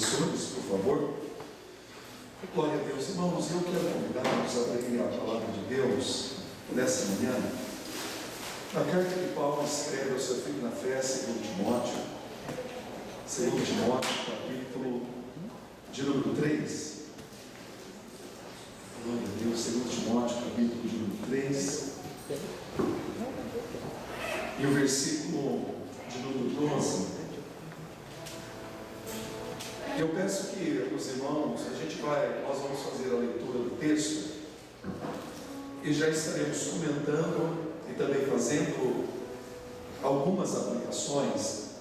professores, por favor. Glória a Deus. Irmãos, eu quero convidar-nos a abrir a palavra de Deus nessa manhã, na carta que Paulo escreve ao seu filho na fé, segundo Timóteo, capítulo de número 3. Glória a Deus, segundo Timóteo, capítulo de número 3. E o versículo de número 12. Eu peço que os irmãos, nós vamos fazer a leitura do texto e já estaremos comentando e também fazendo algumas aplicações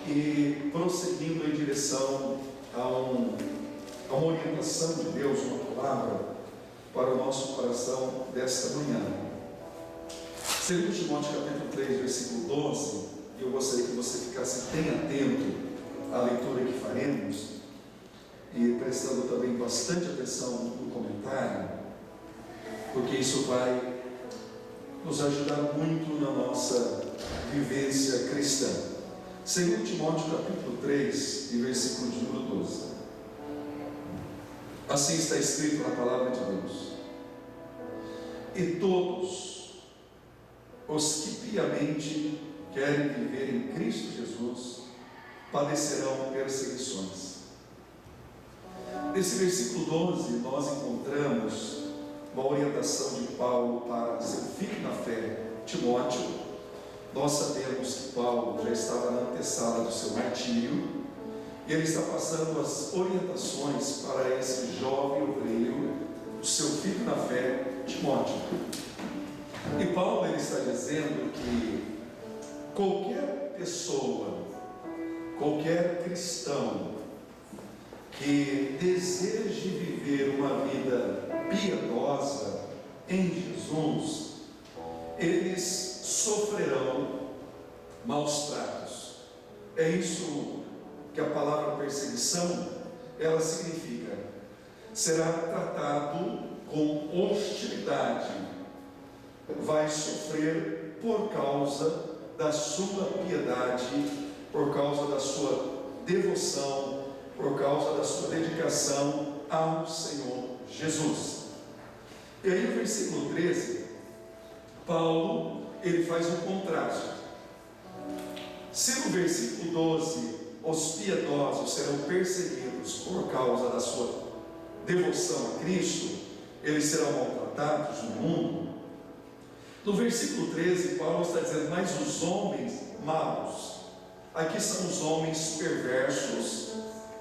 e prosseguindo em direção a uma orientação de Deus, uma palavra para o nosso coração desta manhã. Segundo Timóteo capítulo 3, versículo 12, eu gostaria que você ficasse bem atento à leitura que faremos e prestando também bastante atenção no comentário, porque isso vai nos ajudar muito na nossa vivência cristã. Segundo Timóteo capítulo 3, e versículo de número 12. Assim está escrito na palavra de Deus: e todos os que piamente querem viver em Cristo Jesus padecerão perseguições. Nesse versículo 12 nós encontramos uma orientação de Paulo para seu filho na fé, Timóteo. Nós sabemos que Paulo já estava na antessala do seu martírio e ele está passando as orientações para esse jovem obreiro, o seu filho na fé, Timóteo. E Paulo ele está dizendo que qualquer pessoa, qualquer cristão que deseje viver uma vida piedosa em Jesus, eles sofrerão maus tratos. É isso que a palavra perseguição, ela significa. Será tratado com hostilidade, vai sofrer por causa da sua piedade, por causa da sua devoção, por causa da sua dedicação ao Senhor Jesus. E aí no versículo 13, Paulo, ele faz um contraste. Se no versículo 12, os piedosos serão perseguidos por causa da sua devoção a Cristo, eles serão maltratados no mundo. No versículo 13, Paulo está dizendo, mas os homens maus, aqui são os homens perversos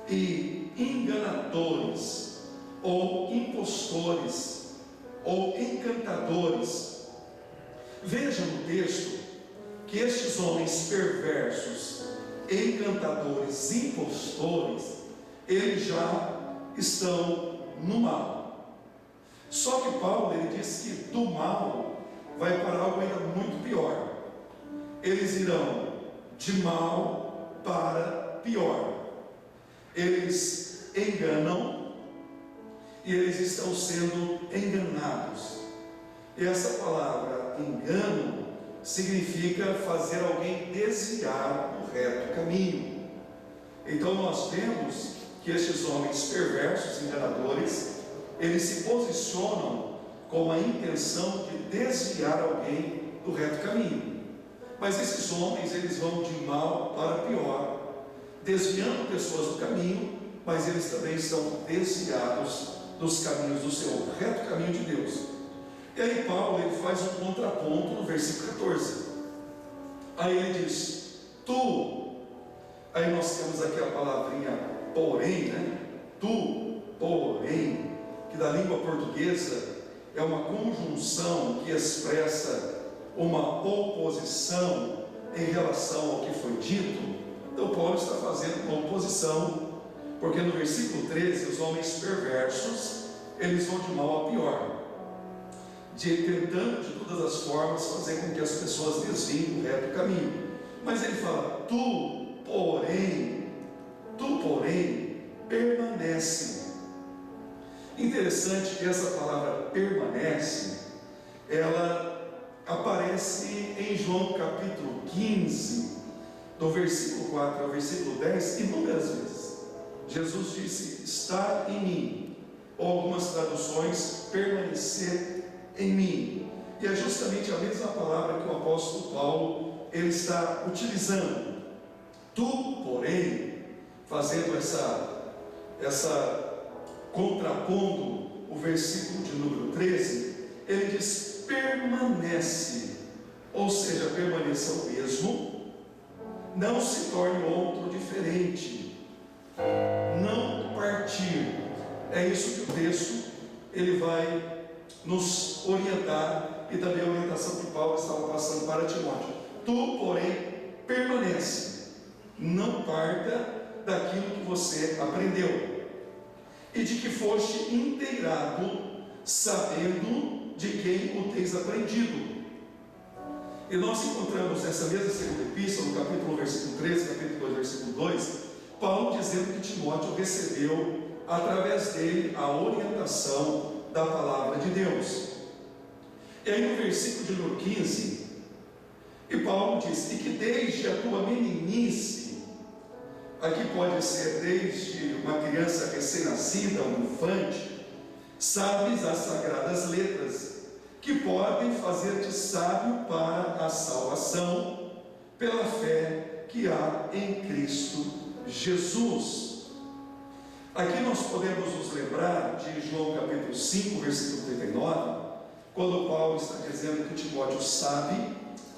e enganadores, ou impostores, ou encantadores. Veja no texto que estes homens perversos, encantadores, impostores, eles já estão no mal. Só que Paulo ele diz que do mal vai para algo ainda muito pior. Eles irão de mal para pior. Eles enganam e eles estão sendo enganados. E essa palavra engano significa fazer alguém desviar do reto caminho. Então nós vemos que estes homens perversos, enganadores, eles se posicionam com a intenção de desviar alguém do reto caminho. Mas esses homens, eles vão de mal para pior, desviando pessoas do caminho, mas eles também estão desviados dos caminhos do Senhor, do reto caminho de Deus. E aí Paulo ele faz um contraponto no versículo 14. Aí ele diz, tu, aí nós temos aqui a palavrinha porém, né? Tu, porém, que da língua portuguesa é uma conjunção que expressa uma oposição em relação ao que foi dito. Então Paulo está fazendo uma oposição, porque no versículo 13, os homens perversos, eles vão de mal a pior, tentando de todas as formas fazer com que as pessoas desviem do reto caminho. Mas ele fala, tu, porém, permanece. Interessante que essa palavra permanece, ela aparece em João capítulo 15, do versículo 4 ao versículo 10, inúmeras vezes. Jesus disse: estar em mim, ou algumas traduções, permanecer em mim. E é justamente a mesma palavra que o apóstolo Paulo ele está utilizando. Tu, porém, fazendo essa contrapondo o versículo de número 13, ele diz: permanece, ou seja, permaneça o mesmo, não se torne outro diferente, não partir. É isso que o texto ele vai nos orientar, e também a orientação que Paulo estava passando para Timóteo. Tu, porém, permanece, não parta daquilo que você aprendeu, e de que foste inteirado, sabendo de quem o tens aprendido. E nós encontramos nessa mesma segunda epístola, no capítulo 1, versículo 13, capítulo 2, versículo 2, Paulo dizendo que Timóteo recebeu, através dele, a orientação da palavra de Deus. E aí no versículo de número 15, e Paulo diz: e que desde a tua meninice, aqui pode ser desde uma criança recém-nascida, um infante, sabes as sagradas letras, que podem fazer-te sábio para a salvação, pela fé que há em Cristo Jesus. Aqui nós podemos nos lembrar de João capítulo 5, versículo 39, quando Paulo está dizendo que Timóteo sabe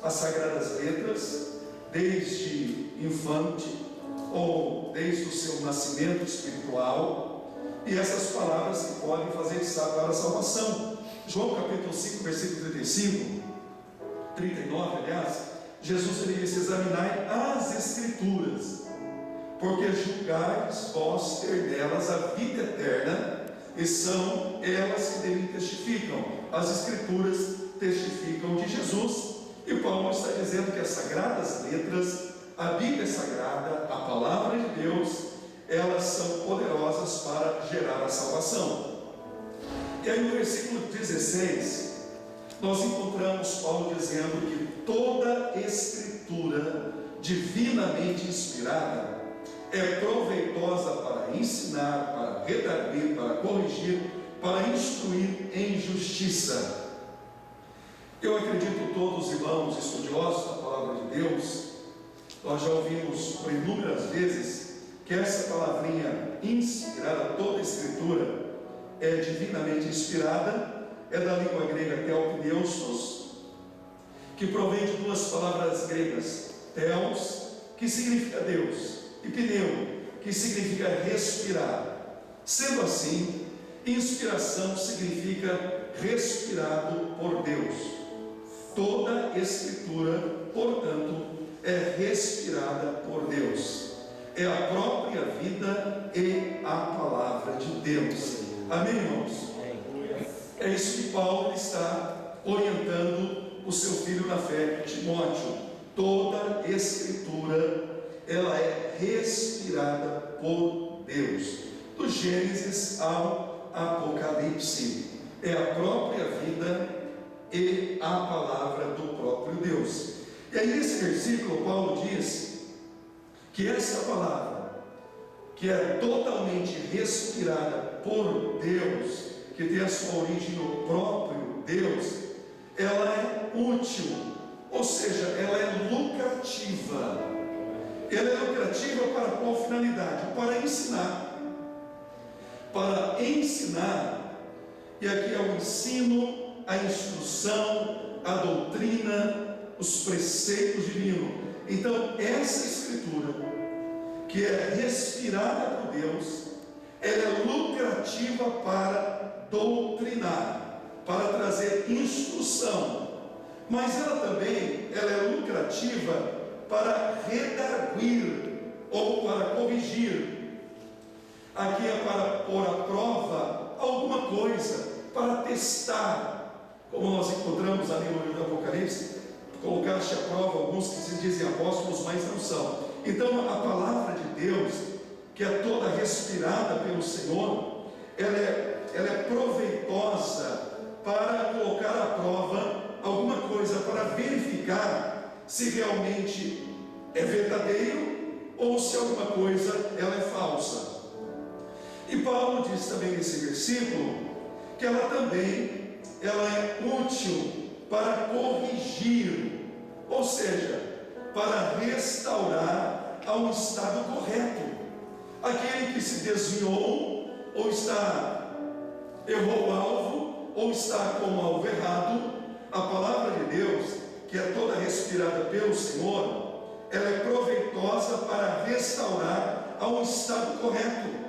as sagradas letras desde infante, ou desde o seu nascimento espiritual, e essas palavras que podem fazer sábio para a salvação. João capítulo 5, versículo 39, aliás, Jesus ele disse: examinai as Escrituras, porque julgais vós ter nelas a vida eterna, e são elas que dele testificam. As Escrituras testificam de Jesus, e Paulo está dizendo que as sagradas letras, a Bíblia Sagrada, a palavra de Deus, elas são poderosas para gerar a salvação. E aí no versículo 16, nós encontramos Paulo dizendo que toda Escritura divinamente inspirada é proveitosa para ensinar, para redarguir, para corrigir, para instruir em justiça. Eu acredito, todos os irmãos estudiosos da palavra de Deus, nós já ouvimos por inúmeras vezes que essa palavrinha inspirada, toda a Escritura é divinamente inspirada, é da língua grega theopneustos, que provém de duas palavras gregas: theos, que significa Deus, e pneu, que significa respirar. Sendo assim, inspiração significa respirado por Deus. Toda Escritura, portanto, é respirada por Deus, é a própria vida e a palavra de Deus. Amém, irmãos? É isso que Paulo está orientando o seu filho na fé, Timóteo. Toda Escritura, ela é respirada por Deus, do Gênesis ao Apocalipse, é a própria vida e a palavra do próprio Deus. E aí nesse versículo Paulo diz que essa palavra, que é totalmente respirada por Deus, que tem a sua origem no próprio Deus, ela é útil, ou seja, ela é lucrativa. Ela é lucrativa para qual finalidade? Para ensinar. Para ensinar, e aqui é o ensino, a instrução, a doutrina, os preceitos divinos. Então, essa Escritura, que é respirada por Deus, ela é lucrativa para doutrinar, para trazer instrução, mas ela também é lucrativa para redarguir ou para corrigir. Aqui é para pôr à prova alguma coisa, para testar, como nós encontramos ali no livro do Apocalipse: colocaste à prova alguns que se dizem apóstolos, mas não são. Então a palavra de Deus, que é toda respirada pelo Senhor, ela é proveitosa para colocar à prova alguma coisa, para verificar se realmente é verdadeiro ou se alguma coisa ela é falsa. E Paulo diz também nesse versículo que ela também é útil para corrigir, ou seja, para restaurar ao estado correto aquele que se desviou, ou errou o alvo, ou está com o alvo errado. A palavra de Deus, que é toda respirada pelo Senhor, ela é proveitosa para restaurar ao estado correto,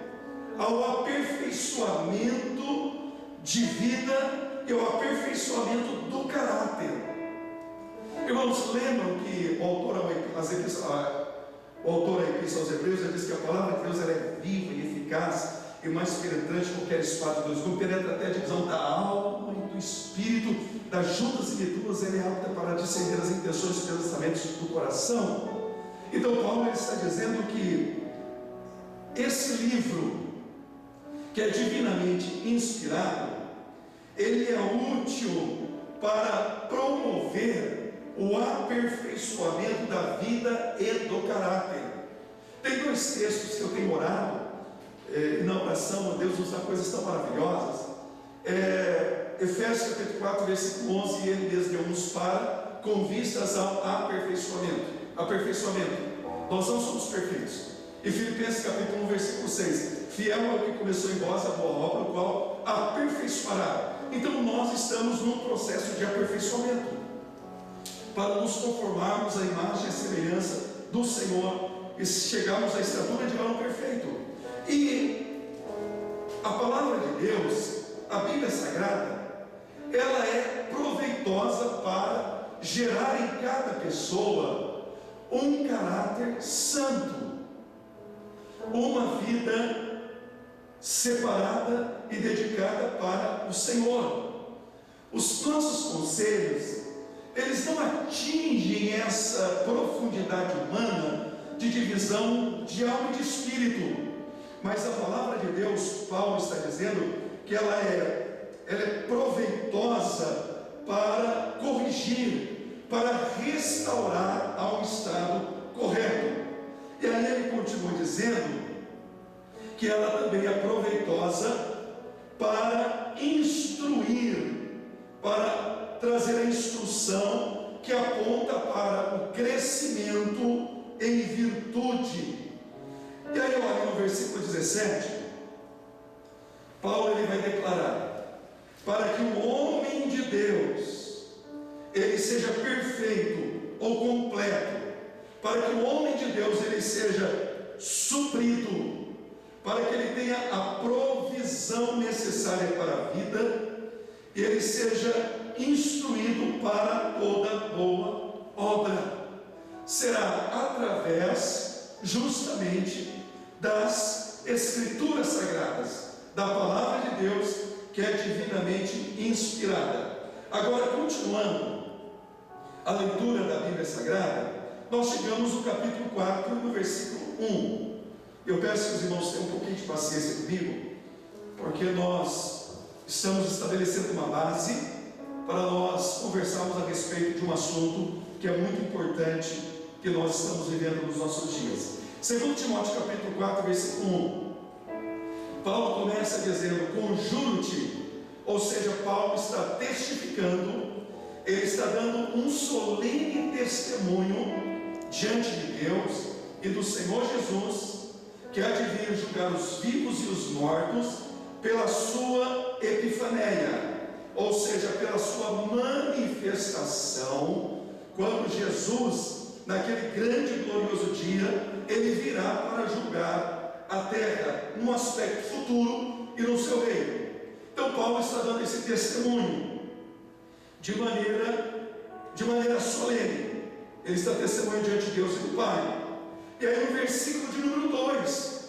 ao aperfeiçoamento de vida e ao aperfeiçoamento do caráter. Irmãos, lembram que o autor da Epístola aos Hebreus diz que a palavra de Deus ela é viva e eficaz e mais penetrante que qualquer espada de dois gumes, penetra até a divisão da alma e do espírito, das juntas e medulas, ele é apta para discernir as intenções e pensamentos do coração. Então Paulo está dizendo que esse livro, que é divinamente inspirado, ele é útil para promover o aperfeiçoamento da vida e do caráter. Tem dois textos que eu tenho orado na oração, Deus nos dá coisas tão maravilhosas. Efésios capítulo 4, versículo 11, ele mesmo deu-nos para, com vistas ao aperfeiçoamento. Nós não somos perfeitos. E Filipenses capítulo 1, versículo 6, fiel é o que começou em vós a boa obra, o qual aperfeiçoará. Então nós estamos num processo de aperfeiçoamento, para nos conformarmos à imagem e à semelhança do Senhor, e chegarmos à estatura de varão perfeito. E a palavra de Deus, a Bíblia Sagrada, ela é proveitosa para gerar em cada pessoa um caráter santo, uma vida separada e dedicada para o Senhor. Os nossos conselhos, eles não atingem essa profundidade humana de divisão de alma e de espírito, mas a palavra de Deus, Paulo está dizendo que ela é proveitosa para corrigir, para restaurar ao estado correto. E aí ele continua dizendo que ela também é proveitosa para instruir, para trazer a instrução que aponta para o crescimento em virtude. E aí olha no versículo 17, Paulo ele vai declarar: para que o homem de Deus ele seja perfeito ou completo, para que o homem de Deus ele seja suprido, para que ele tenha a provisão necessária para a vida, e ele seja instruído para toda boa obra. Será através justamente das Escrituras Sagradas, da Palavra de Deus, que é divinamente inspirada. Agora, continuando a leitura da Bíblia Sagrada, nós chegamos no capítulo 4, no versículo 1. Eu peço que os irmãos tenham um pouquinho de paciência comigo, porque nós estamos estabelecendo uma base para nós conversarmos a respeito de um assunto que é muito importante, que nós estamos vivendo nos nossos dias. 2 Timóteo capítulo 4, versículo 1. Paulo começa dizendo: conjuro-te, ou seja, Paulo está testificando, ele está dando um solene testemunho diante de Deus e do Senhor Jesus, que há de vir julgar os vivos e os mortos pela sua epifaneia, ou seja, pela sua manifestação, quando Jesus, naquele grande e glorioso dia, ele virá para julgar a terra num aspecto futuro e no seu reino. Então Paulo está dando esse testemunho de maneira solene. Ele está testemunhando diante de Deus e do Pai. E aí no versículo de número 2,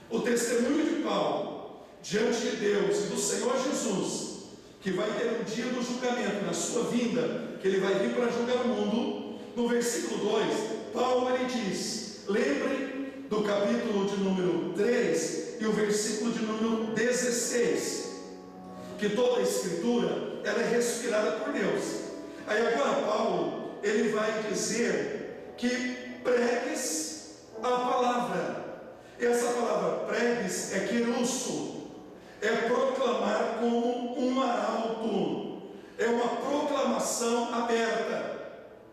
o testemunho de Paulo diante de Deus e do Senhor Jesus, que vai ter um dia do julgamento, na sua vinda, que ele vai vir para julgar o mundo. No versículo 2, Paulo ele diz, lembre do capítulo de número 3 e o versículo de número 16, que toda a Escritura ela é respirada por Deus. Aí agora Paulo ele vai dizer que pregues a palavra. Essa palavra pregues é querusso, salvação aberta.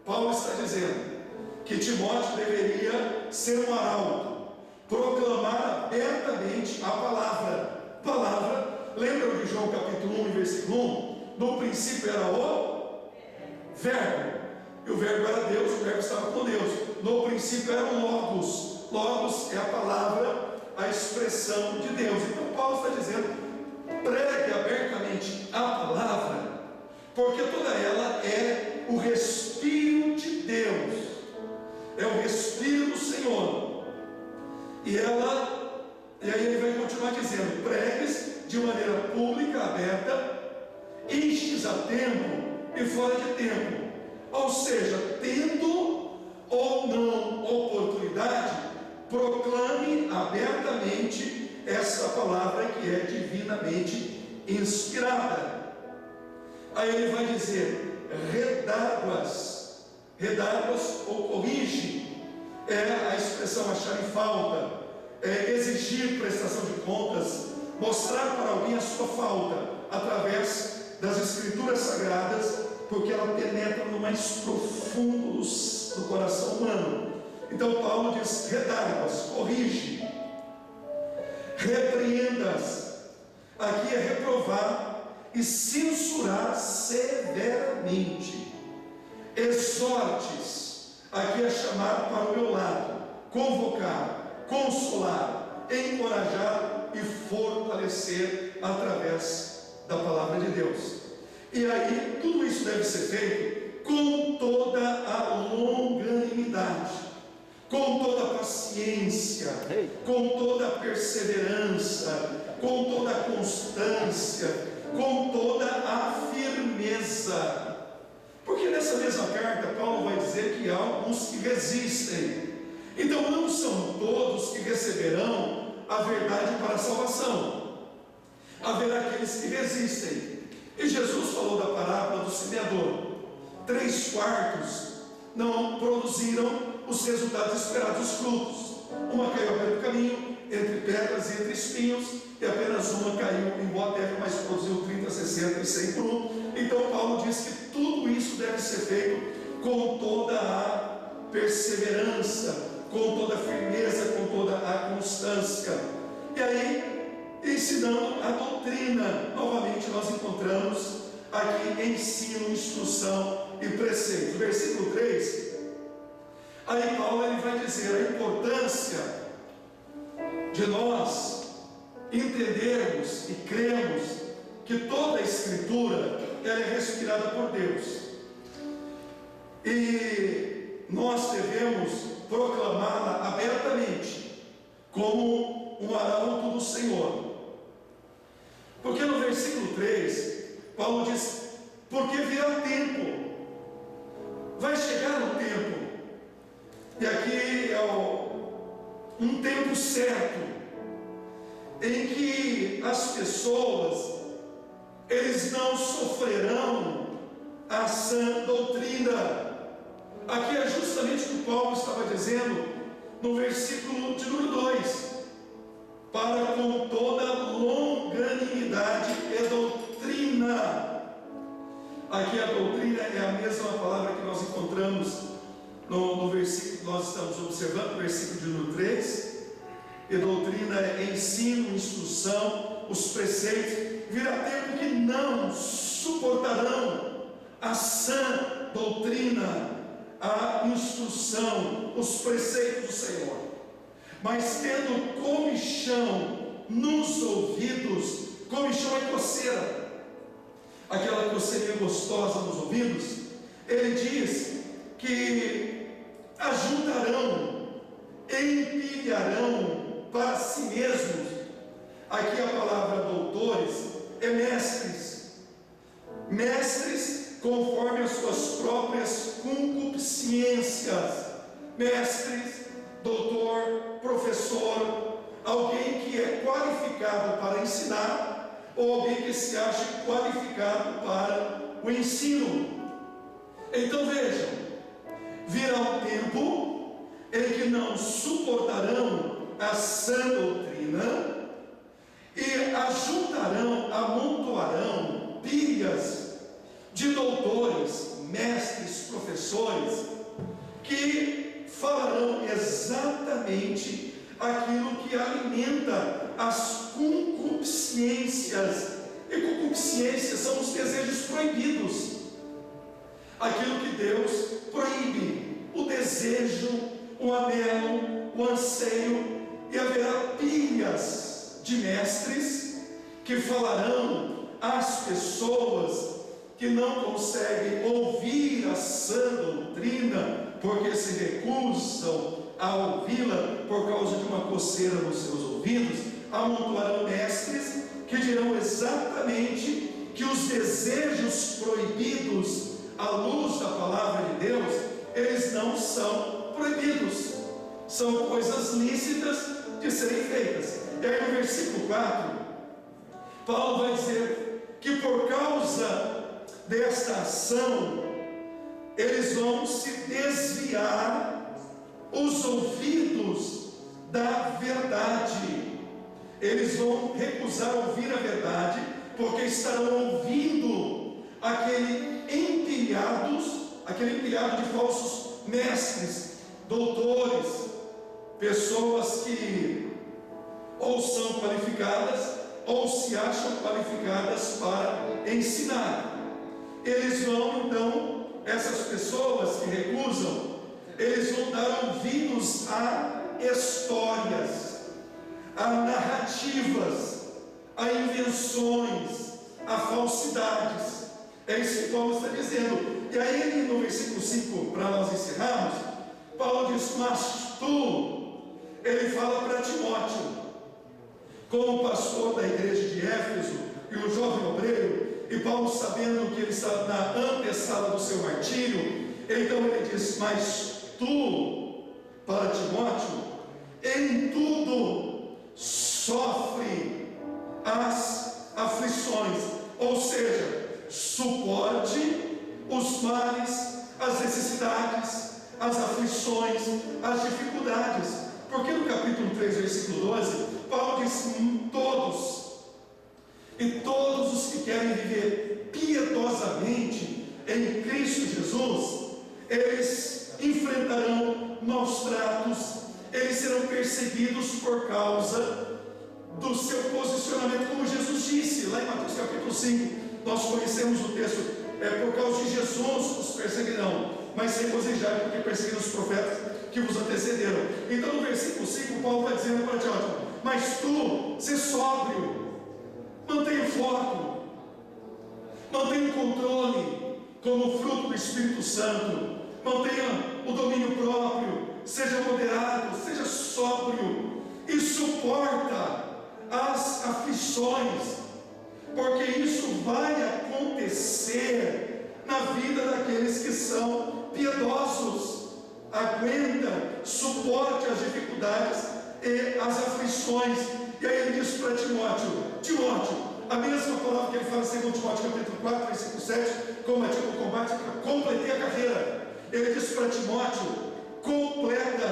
Paulo está dizendo que Timóteo deveria ser um arauto, proclamar abertamente a palavra. Palavra, lembra de João capítulo 1, versículo 1? No princípio era o Verbo, e o Verbo era Deus, o Verbo estava com Deus. No princípio era o Logos. Logos é a palavra, a expressão de Deus. Então Paulo está dizendo: pregue abertamente a palavra, porque toda ela é o Respiro de Deus, é o Respiro do Senhor. E aí ele vai continuar dizendo: pregues de maneira pública, aberta, enches a tempo e fora de tempo. Ou seja, tendo ou não oportunidade, proclame abertamente essa palavra que é divinamente inspirada. Aí ele vai dizer: redarguas ou corrige, é a expressão achar em falta, é exigir prestação de contas, mostrar para alguém a sua falta através das escrituras sagradas, porque ela penetra no mais profundo do coração humano. Então Paulo diz: redarguas, corrige, repreendas, aqui é reprovar e censurar severamente, exortes, aqui é chamar para o meu lado, convocar, consolar, encorajar e fortalecer através da palavra de Deus. E aí tudo isso deve ser feito com toda a longanimidade, com toda a paciência, com toda a perseverança, com toda a constância, com toda a firmeza. Porque nessa mesma carta Paulo vai dizer que há alguns que resistem. Então não são todos que receberão a verdade para a salvação. Haverá aqueles que resistem. E Jesus falou da parábola do semeador: 3/4 não produziram os resultados esperados, os frutos. Uma caiu ao pé do caminho, entre pedras e entre espinhos, e apenas uma caiu em boa terra, mas produziu 30, 60 e 100 por um. Então Paulo diz que tudo isso deve ser feito com toda a perseverança, com toda a firmeza, com toda a constância. E aí, ensinando a doutrina, novamente nós encontramos aqui ensino, instrução e preceito. Versículo 3, aí Paulo ele vai dizer a importância de nós entendermos e cremos que toda a Escritura ela é respirada por Deus, e nós devemos proclamá-la abertamente como um arauto do Senhor. Porque no versículo 3 Paulo diz: porque virá tempo, vai chegar um tempo, e aqui é um tempo certo, em que as pessoas eles não sofrerão a sã doutrina. Aqui é justamente o que Paulo estava dizendo no versículo de número 2: para com toda longanimidade e doutrina. Aqui a doutrina é a mesma palavra que nós encontramos no versículo que nós estamos observando, no versículo de número 3. E doutrina é ensino, instrução, os preceitos. Virá tempo que não suportarão a sã doutrina, a instrução, os preceitos do Senhor, mas tendo comichão nos ouvidos. Comichão é coceira, aquela coceirinha gostosa nos ouvidos. Ele diz que ajuntarão, empilharão para si mesmos. Aqui a palavra doutores é mestres conforme as suas próprias concupiscências. Mestres, doutor, professor, alguém que é qualificado para ensinar, ou alguém que se acha qualificado para o ensino. Então vejam, virá um tempo em que não suportarão a sã doutrina, e ajuntarão, amontoarão pilhas de doutores, mestres, professores, que falarão exatamente aquilo que alimenta as concupiscências. E concupiscências são os desejos proibidos, aquilo que Deus proíbe, o desejo, o anelo, o anseio. E haverá pilhas de mestres que falarão às pessoas que não conseguem ouvir a sã doutrina, porque se recusam a ouvi-la por causa de uma coceira nos seus ouvidos. Amontoarão mestres que dirão exatamente que os desejos proibidos à luz da palavra de Deus, eles não são proibidos, são coisas lícitas de serem feitas. E aí no versículo 4, Paulo vai dizer que por causa desta ação, eles vão se desviar os ouvidos da verdade. Eles vão recusar ouvir a verdade, porque estarão ouvindo aquele empilhado de falsos mestres, doutores, pessoas que ou são qualificadas ou se acham qualificadas para ensinar. Eles vão então, essas pessoas que recusam, eles vão dar ouvidos a histórias, a narrativas, a invenções, a falsidades. É isso que Paulo está dizendo. E aí no versículo 5, para nós encerrarmos, Paulo diz: mas tu, ele fala para Timóteo, como pastor da igreja de Éfeso e um jovem obreiro. E Paulo, sabendo que ele está na antessala do seu martírio, então ele diz: mas tu, para Timóteo, em tudo sofre as aflições, ou seja, suporte os males, as necessidades, as aflições, as dificuldades. Porque no capítulo 3, versículo 12, Paulo diz: todos, e todos os que querem viver piedosamente em Cristo Jesus, eles enfrentarão maus tratos, eles serão perseguidos por causa do seu posicionamento, como Jesus disse lá em Mateus capítulo 5. Nós conhecemos o texto: por causa de Jesus os perseguirão, mas se regozijai, porque perseguiram os profetas que vos antecederam. Então no versículo 5 Paulo está dizendo para Timóteo: mas tu, se sóbrio, mantenha o foco, mantenha o controle como fruto do Espírito Santo, mantenha o domínio próprio, seja moderado, seja sóbrio e suporta as aflições, porque isso vai acontecer na vida daqueles que são piedosos. Aguenta, suporte as dificuldades e as aflições. E aí ele diz para Timóteo, a mesma palavra que ele fala em 2 Timóteo capítulo 4, versículo 7, combati o combate, completei a carreira. Ele diz para Timóteo: completa,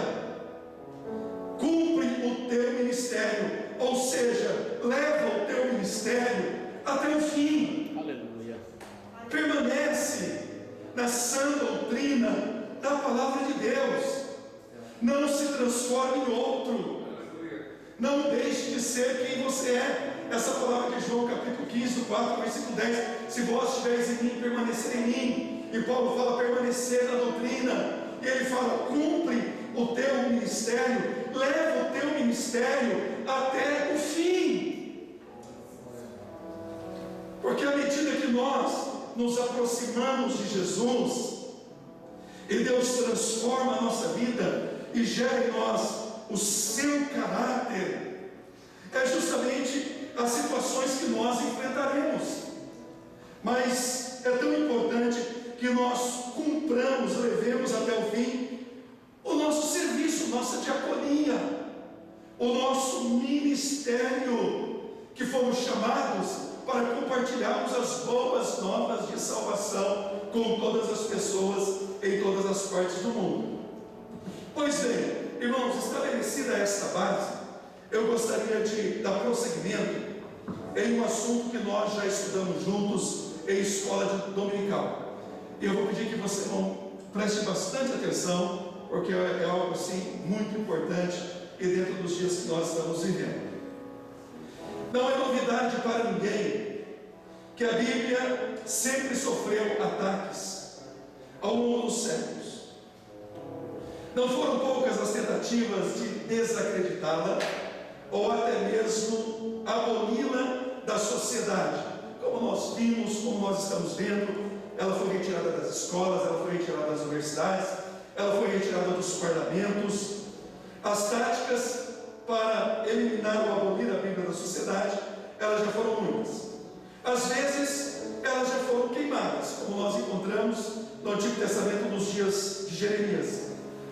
cumpre o teu ministério, ou seja, leva o teu ministério até o fim. Aleluia. Permanece na sã doutrina da palavra de Deus, não se transforme em outro, não deixe de ser quem você é. Essa palavra de João capítulo 15, 4, versículo 10: se vós estiveres em mim, permanecer em mim. E Paulo fala permanecer na doutrina, e ele fala: cumpre o teu ministério, leva o teu ministério até o fim. Porque à medida que nós nos aproximamos de Jesus, e Deus transforma a nossa vida e gera em nós o seu caráter, é justamente as situações que nós enfrentaremos. Mas é tão importante que nós cumpramos, levemos até o fim o nosso serviço, nossa diaconia, o nosso ministério, que fomos chamados para compartilharmos as boas novas de salvação com todas as pessoas em todas as partes do mundo. Pois bem, irmãos, estabelecida esta base, eu gostaria de dar prosseguimento em um assunto que nós já estudamos juntos em escola dominical. E eu vou pedir que você preste bastante atenção, porque é algo assim muito importante e dentro dos dias que nós estamos vivendo. Não é novidade para ninguém que a Bíblia sempre sofreu ataques ao longo dos séculos. Não foram poucas as tentativas de desacreditá-la ou até mesmo aboli-la da sociedade. Como nós vimos, como nós estamos vendo, ela foi retirada das escolas, ela foi retirada das universidades, ela foi retirada dos parlamentos. As táticas para eliminar ou abolir a Bíblia da sociedade, elas já foram muitas. Às vezes, elas já foram queimadas, como nós encontramos no Antigo Testamento nos dias de Jeremias.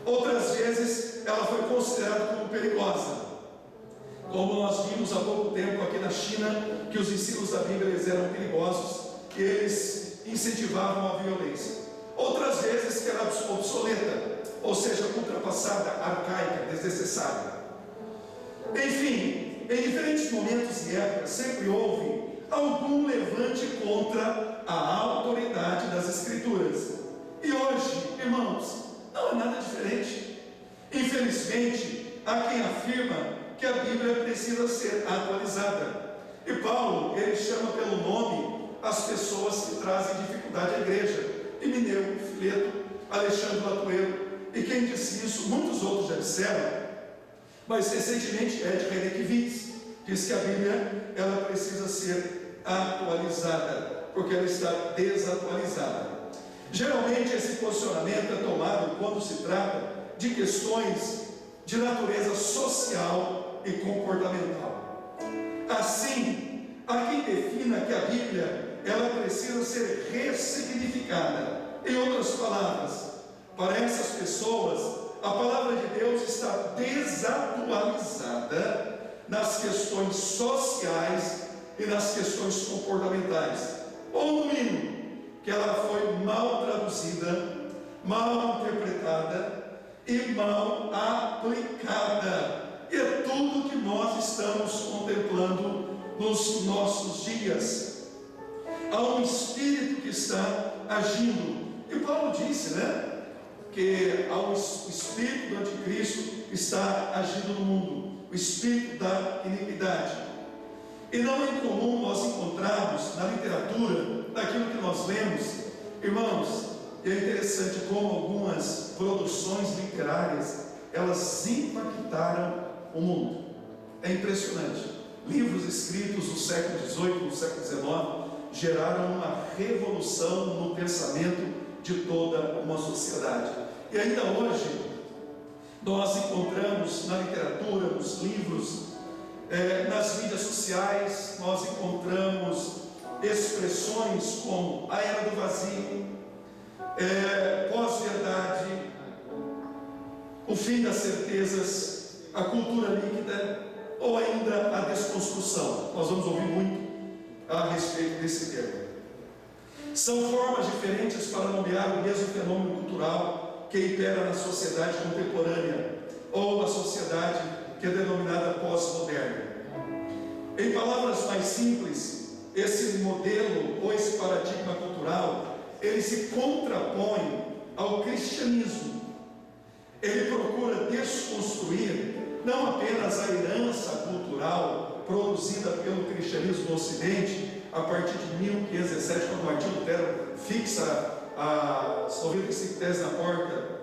Outras vezes, ela foi considerada como perigosa, como nós vimos há pouco tempo aqui na China, que os ensinos da Bíblia eles eram perigosos e eles incentivavam a violência. Outras vezes que era obsoleta, ou seja, ultrapassada, arcaica, desnecessária. Enfim, em diferentes momentos e épocas sempre houve algum levante contra a autoridade das Escrituras. E hoje, irmãos, não é nada diferente. Infelizmente, há quem afirma que a Bíblia precisa ser atualizada. E Paulo, ele chama pelo nome as pessoas que trazem dificuldade à igreja. Emineu, Fileto, Alexandre Latuelo. E quem disse isso, muitos outros já disseram, mas recentemente Ed Renekiewicz diz que a Bíblia ela precisa ser atualizada, porque ela está desatualizada. Geralmente esse posicionamento é tomado quando se trata de questões de natureza social e comportamental. Assim, há quem defina que a Bíblia ela precisa ser ressignificada. Em outras palavras, para essas pessoas, a palavra de Deus está desatualizada nas questões sociais e nas questões comportamentais. Ou no mínimo, que ela foi mal traduzida, mal interpretada e mal aplicada. E é tudo que nós estamos contemplando nos nossos dias. Há um espírito que está agindo. E Paulo disse, que há o espírito do anticristo está agindo no mundo, o espírito da iniquidade. E não é incomum nós encontrarmos na literatura, naquilo que nós lemos, irmãos, é interessante como algumas produções literárias, elas impactaram o mundo. É impressionante. Livros escritos no século XVIII, no século XIX, geraram uma revolução no pensamento de toda uma sociedade. E ainda hoje, nós encontramos na literatura, nos livros, nas mídias sociais, nós encontramos expressões como a era do vazio, pós-verdade, o fim das certezas, a cultura líquida, ou ainda a desconstrução. Nós vamos ouvir muito a respeito desse termo. São formas diferentes para nomear o mesmo fenômeno cultural que impera na sociedade contemporânea, ou na sociedade que é denominada pós-moderna. Em palavras mais simples, esse modelo ou esse paradigma cultural, ele se contrapõe ao cristianismo. Ele procura desconstruir não apenas a herança cultural produzida pelo cristianismo no Ocidente, a partir de 1517, quando Martinho Lutero fixa as 95 teses na porta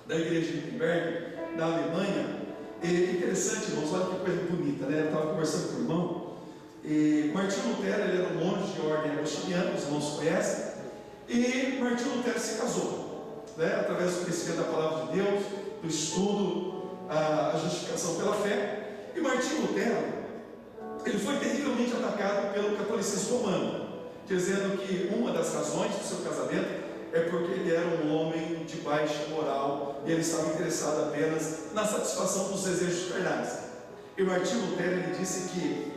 da igreja de Wittenberg, na Alemanha. E interessante, irmãos, olha que coisa bonita, Eu estava conversando com o irmão, e Martinho Lutero, ele era um monge de ordem agostiniana, os irmãos conhecem, e Martinho Lutero se casou, através do conhecimento da palavra de Deus, do estudo, a justificação pela fé. E Martinho Lutero, ele foi terrivelmente atacado pelo catolicismo romano, dizendo que uma das razões do seu casamento é porque ele era um homem de baixa moral e ele estava interessado apenas na satisfação dos desejos carnais. E Martinho Lutero, ele disse que,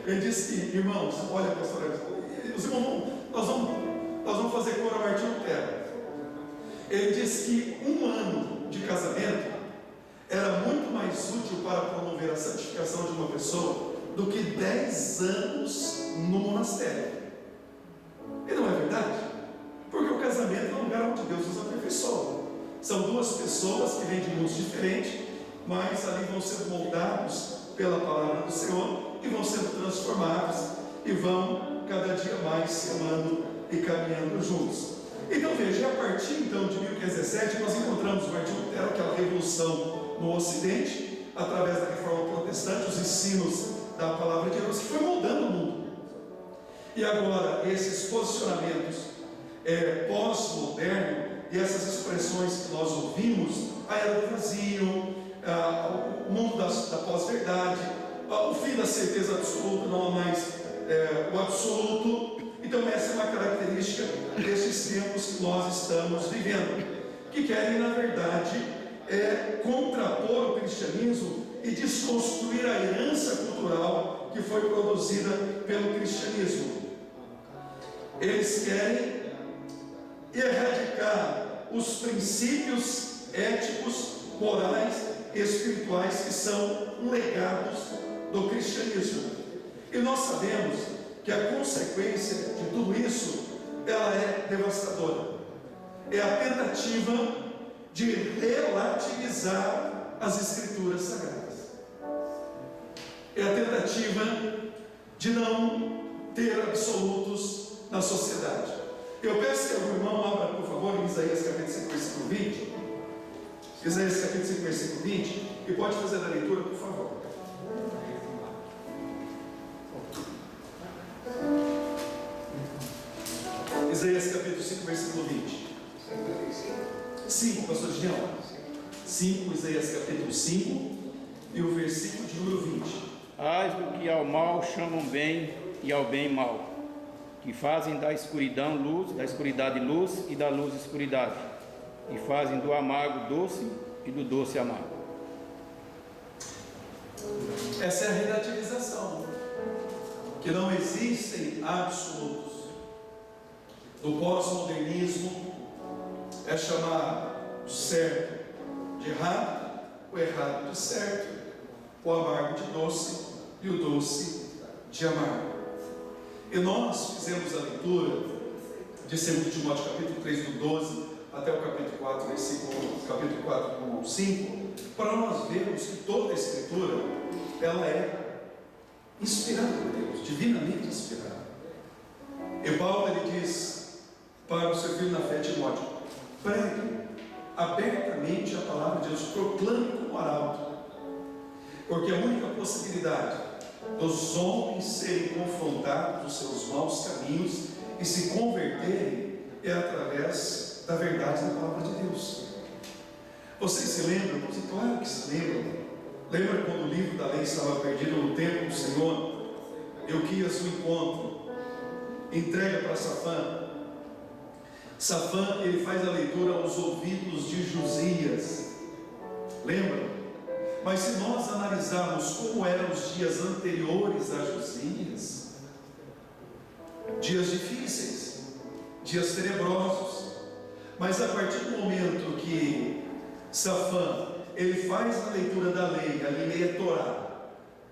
ele disse que, irmãos, olha, pastor, os irmãos, nós vamos fazer cor a Martinho Lutero. Ele disse que 1 ano de casamento era muito mais útil para promover a santificação de uma pessoa do que 10 anos no monastério. E não é verdade? casamento é um lugar onde Deus nos aperfeiçoa. São duas pessoas que vêm de mundos diferentes, mas ali vão sendo moldados pela palavra do Senhor e vão sendo transformados e vão cada dia mais se amando e caminhando juntos. Então veja, a partir então de 1517 nós encontramos Martim Lutero, aquela revolução no Ocidente, através da reforma protestante, os ensinos da palavra de Deus, que foi moldando o mundo. E agora esses posicionamentos pós-modernos e essas expressões que nós ouvimos, a era do vazio, o mundo da pós-verdade, o fim da certeza absoluta, não há mais o absoluto. Então essa é uma característica destes tempos que nós estamos vivendo, que querem na verdade contrapor o cristianismo e desconstruir a herança cultural que foi produzida pelo cristianismo. Eles querem erradicar os princípios éticos, morais e espirituais que são legados do cristianismo. E nós sabemos que a consequência de tudo isso, ela é devastadora. É a tentativa de relativizar as escrituras sagradas. É a tentativa de não ter absolutos na sociedade. Eu peço que o irmão abra, por favor, em Isaías capítulo 5, versículo 20. Isaías capítulo 5, versículo 20. E pode fazer a leitura, por favor. Isaías capítulo 5, versículo 20. 5, pastor Gideão. 5, Isaías capítulo 5 e o versículo de número 20. Ai do que ao mal chamam bem e ao bem mal, que fazem da escuridão luz, da escuridade luz e da luz escuridade, e fazem do amargo doce e do doce amargo. Essa é a relativização, que não existem absolutos. Do pós-modernismo é chamar o certo de errado, o errado de certo, o amargo de doce e o doce de amargo. E nós fizemos a leitura de 2 Timóteo capítulo 3, do 12 até o capítulo 4, capítulo 4, do 1 ao 5, para nós vermos que toda a escritura, ela é inspirada por Deus, divinamente inspirada. E Paulo, ele diz para o seu filho na fé, Timóteo: pregue abertamente a palavra de Deus, proclame como arauto, porque a única possibilidade dos homens serem confrontados dos seus maus caminhos e se converterem é através da verdade da palavra de Deus. Vocês se lembram? Claro que se lembram. Lembra quando o livro da lei estava perdido no templo do Senhor? Euquias o encontra, entrega para Safã. Safã, ele faz a leitura aos ouvidos de Josias. Lembra? Mas se nós analisarmos como eram os dias anteriores a Josias, dias difíceis, dias tenebrosos, mas a partir do momento que Safã, ele faz a leitura da lei, a lei é Torá,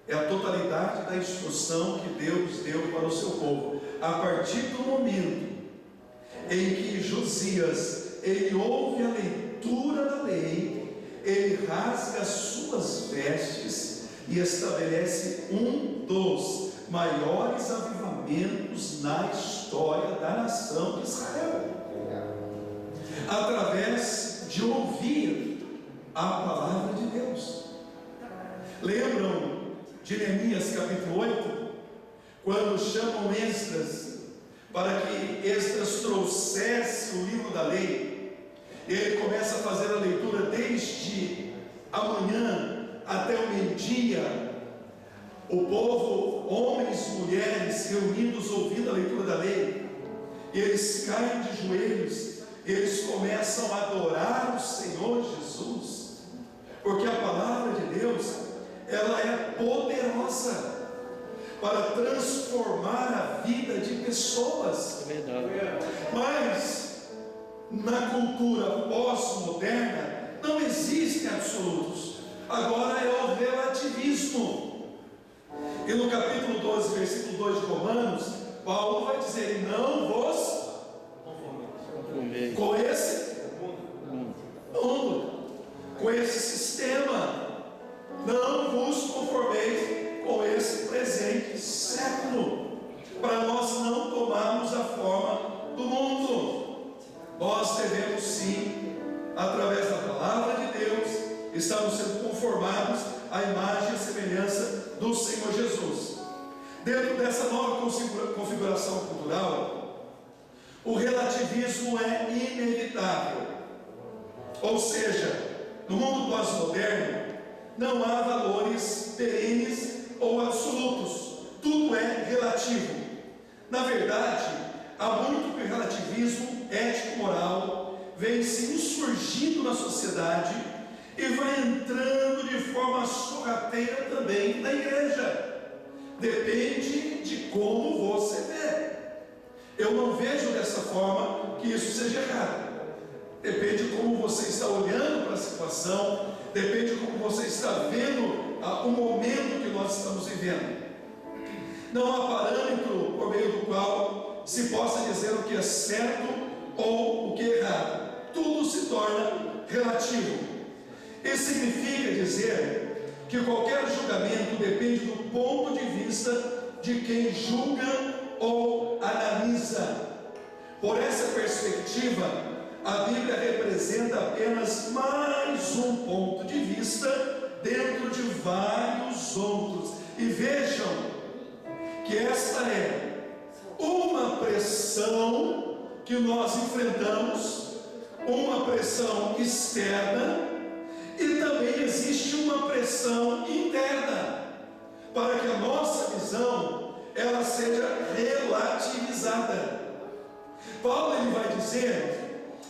é a totalidade da instrução que Deus deu para o seu povo. A partir do momento em que Josias, ele ouve a leitura da lei, ele rasga as suas vestes e estabelece um dos maiores avivamentos na história da nação de Israel, através de ouvir a palavra de Deus. Lembram de Neemias capítulo 8, quando chamam Esdras para que Esdras trouxesse o livro da lei? Ele começa a fazer a leitura desde amanhã até o meio-dia. O povo, homens e mulheres, reunidos ouvindo a leitura da lei, eles caem de joelhos, eles começam a adorar o Senhor Jesus, porque a palavra de Deus, ela é poderosa para transformar a vida de pessoas. É verdade. Mas na cultura pós-moderna não existem absolutos, agora é o relativismo. E no capítulo 12, versículo 2 de Romanos, Paulo vai dizer: não vos conformeis. Dentro dessa nova configuração cultural, o relativismo é inevitável. Ou seja, no mundo pós-moderno, não há valores perenes ou absolutos, tudo é relativo. Na verdade, há muito que o relativismo ético-moral vem se insurgindo na sociedade e vai entrando de forma sorrateira também na igreja. Depende de como você vê. Eu não vejo dessa forma que isso seja errado. Depende de como você está olhando para a situação, depende de como você está vendo o momento que nós estamos vivendo. Não há parâmetro por meio do qual se possa dizer o que é certo ou o que é errado. Tudo se torna relativo. Isso significa dizer que qualquer julgamento depende do ponto de vista de quem julga ou analisa. Por essa perspectiva, a Bíblia representa apenas mais um ponto de vista dentro de vários outros. E vejam que esta é uma pressão que nós enfrentamos, uma pressão externa, e também existe uma pressão interna, para que a nossa visão ela seja relativizada. Paulo ele vai dizer,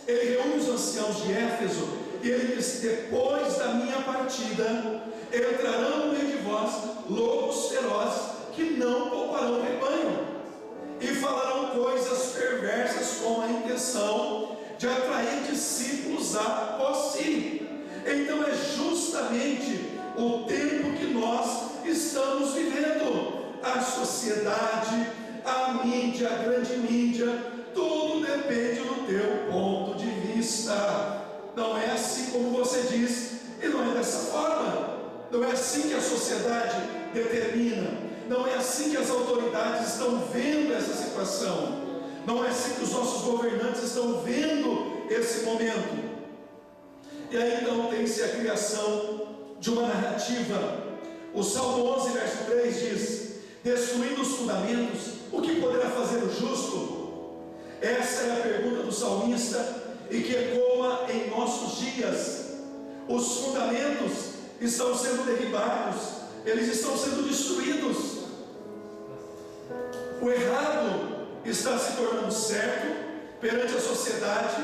ele reúne os anciãos de Éfeso e ele diz: depois da minha partida entrarão no meio de vós lobos ferozes que não pouparão o rebanho e falarão coisas perversas com a intenção de atrair discípulos após si. Então é justamente o tempo que nós estamos vivendo. A sociedade, a mídia, a grande mídia, tudo depende do teu ponto de vista. Não é assim como você diz, e não é dessa forma. Não é assim que a sociedade determina. Não é assim que as autoridades estão vendo essa situação. Não é assim que os nossos governantes estão vendo esse momento. E aí então tem-se a criação de uma narrativa. O Salmo 11, verso 3 diz: destruindo os fundamentos, o que poderá fazer o justo? Essa é a pergunta do salmista e que ecoa em nossos dias. Os fundamentos estão sendo derribados, eles estão sendo destruídos. O errado está se tornando certo perante a sociedade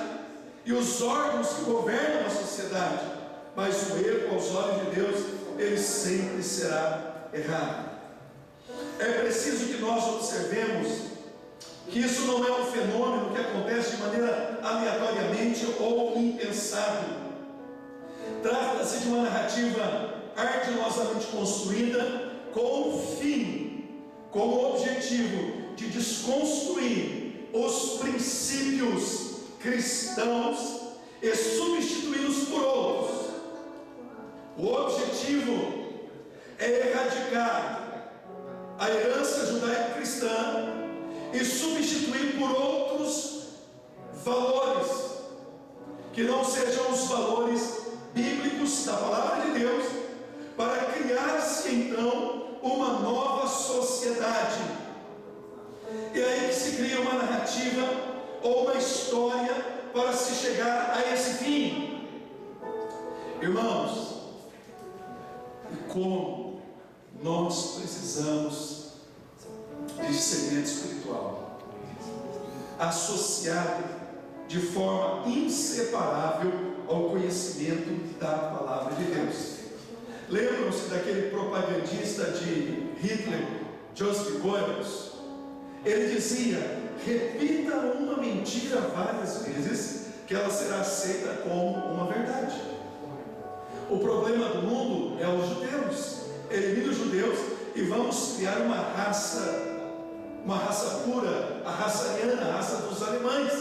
e os órgãos que governam a sociedade, mas o erro aos olhos de Deus, ele sempre será errado. É preciso que nós observemos que isso não é um fenômeno que acontece de maneira aleatoriamente ou impensado. Trata-se de uma narrativa ardiosamente construída com o fim, com o objetivo de desconstruir os princípios cristãos e substituí-los por outros. O objetivo é erradicar a herança judaico-cristã e substituir por outros valores que não sejam os valores bíblicos da palavra de Deus, para criar-se então uma nova sociedade. E aí que se cria uma narrativa ou uma história para se chegar a esse fim. Irmãos, e como nós precisamos de discernimento espiritual associado de forma inseparável ao conhecimento da palavra de Deus. Lembram-se daquele propagandista de Hitler, Joseph Goebbels? Ele dizia: repita uma mentira várias vezes, que ela será aceita como uma verdade. O problema do mundo é os judeus. Elimina os judeus e vamos criar uma raça pura, a raça ariana, a raça dos alemães.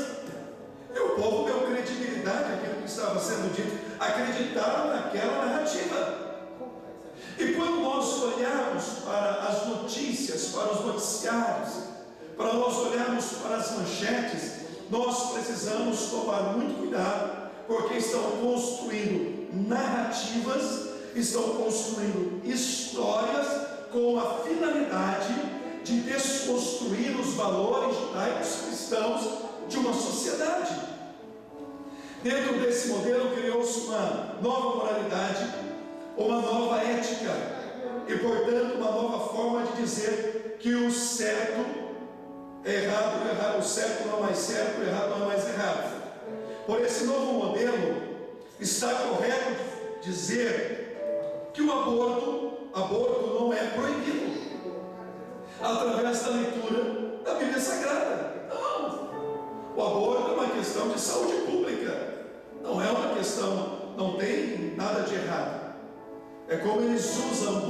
E o povo deu credibilidade àquilo que estava sendo dito, acreditaram naquela narrativa. E quando nós olharmos para as notícias, para os noticiários, para nós olharmos para as manchetes, nós precisamos tomar muito cuidado, porque estão construindo narrativas, estão construindo histórias com a finalidade valores judaicos cristãos de uma sociedade. Dentro desse modelo criou-se uma nova moralidade, uma nova ética e, portanto, uma nova forma de dizer que o certo é errado, o certo não é mais certo, o errado não é mais errado. Por esse novo modelo, está correto dizer que o aborto não é proibido através da leitura da Bíblia Sagrada. Não. O aborto é uma questão de saúde pública. Não é uma questão, não tem nada de errado. É como eles buscam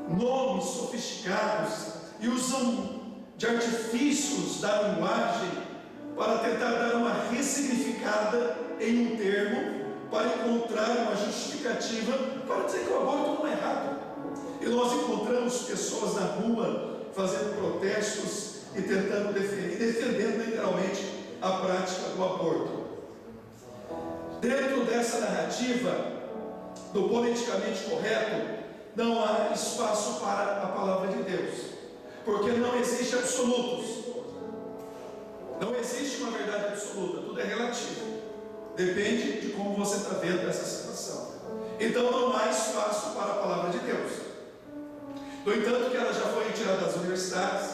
nomes sofisticados e usam de artifícios da linguagem para tentar dar uma ressignificada em um termo, para encontrar uma justificativa para dizer que o aborto não é errado. E nós encontramos pessoas na rua fazendo protestos e tentando defendendo literalmente a prática do aborto. Dentro dessa narrativa do politicamente correto, não há espaço para a palavra de Deus, porque não existe absolutos, não existe uma verdade absoluta, tudo é relativo, depende de como você está vendo essa situação. Então não há espaço para a palavra de Deus. No entanto, que ela já foi retirada das universidades.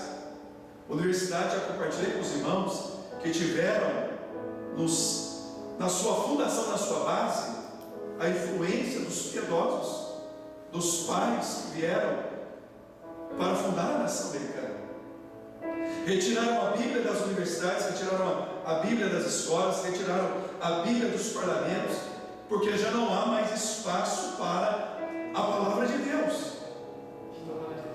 Universidade, já compartilhei com os irmãos que tiveram na sua fundação, na sua base, a influência dos piedosos, dos pais que vieram para fundar a nação americana. Retiraram a Bíblia das universidades, retiraram a Bíblia das escolas, retiraram a Bíblia dos parlamentos, porque já não há mais espaço para a palavra de Deus.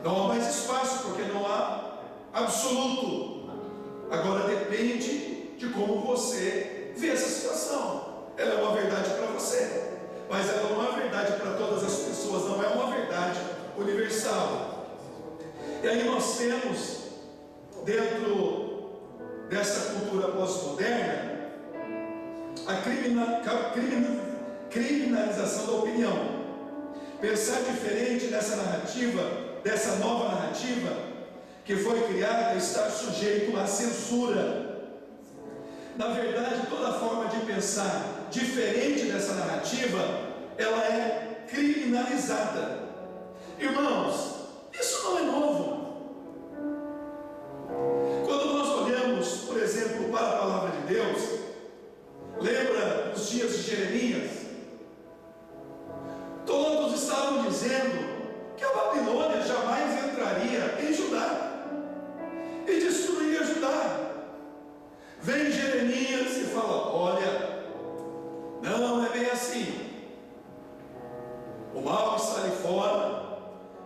Não há mais espaço, porque não há absoluto. Agora depende de como você vê essa situação. Ela é uma verdade para você, mas ela não é uma verdade para todas as pessoas, não é uma verdade universal. E aí nós temos, dentro dessa cultura pós-moderna, a criminalização da opinião. Pensar diferente dessa narrativa, dessa nova narrativa que foi criada, está sujeito à censura. Na verdade, toda forma de pensar diferente dessa narrativa, ela é criminalizada. Irmãos, isso não é novo. Quando nós olhamos, por exemplo, para a palavra de Deus, lembra os dias de Jeremias? Todos estavam dizendo que a Babilônia jamais entraria em Judá e destruiria Judá. Vem Jeremias e fala: olha, não é bem assim. O mal está ali fora,